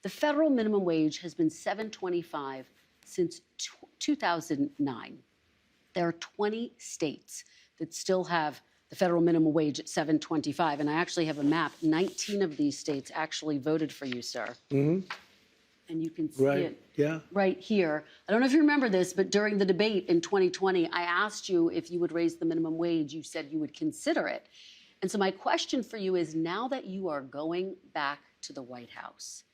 The federal minimum wage has been $7.25 since 2009. There are 20 states that still have the federal minimum wage at $7.25. And I actually have a map. 19 of these states actually voted for you, sir. Mm-hmm. And you can see it right here. I don't know if you remember this, but during the debate in 2020, I asked you if you would raise the minimum wage. You said you would consider it. And so my question for you is, now that you are going back to the White House,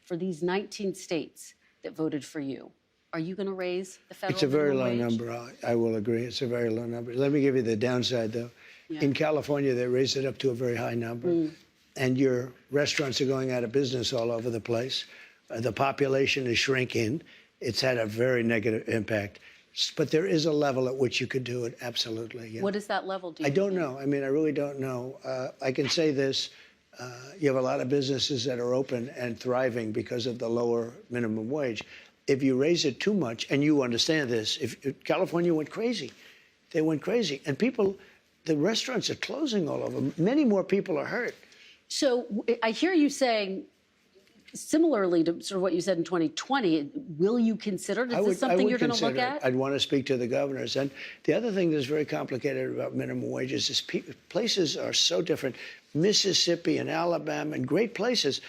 for these 19 states that voted for you, are you going to raise the federal minimum wage? It's a very low number. I will agree. It's a very low number. Let me give you the downside, though. Yeah. In California, they raised it up to a very high number. And your restaurants are going out of business all over the place. The population is shrinking. It's had a very negative impact. But there is a level at which you could do it, absolutely. Yeah. What is that level, do you I don't know. I mean, I really don't know. I can say this. You have a lot of businesses that are open and thriving because of the lower minimum wage. If you raise it too much, and you understand this, if California went crazy. They went crazy. And people, the restaurants are closing all over. Many more people are hurt. So I hear you saying, similarly to sort of what you said in 2020, will you consider? Is this something you're going to look at? I'd want to speak to the governors. And the other thing that's very complicated about minimum wages is places are so different. Mississippi and Alabama and great places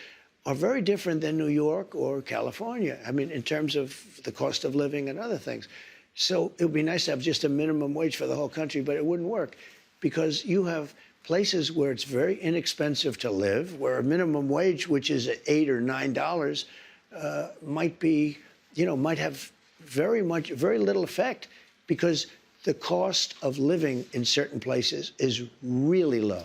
are very different than New York or California. I mean, in terms of the cost of living and other things. So it would be nice to have just a minimum wage for the whole country, but it wouldn't work because you have places where it's very inexpensive to live, where a minimum wage, which is $8 or $9, might be, might have very little effect because the cost of living in certain places is really low.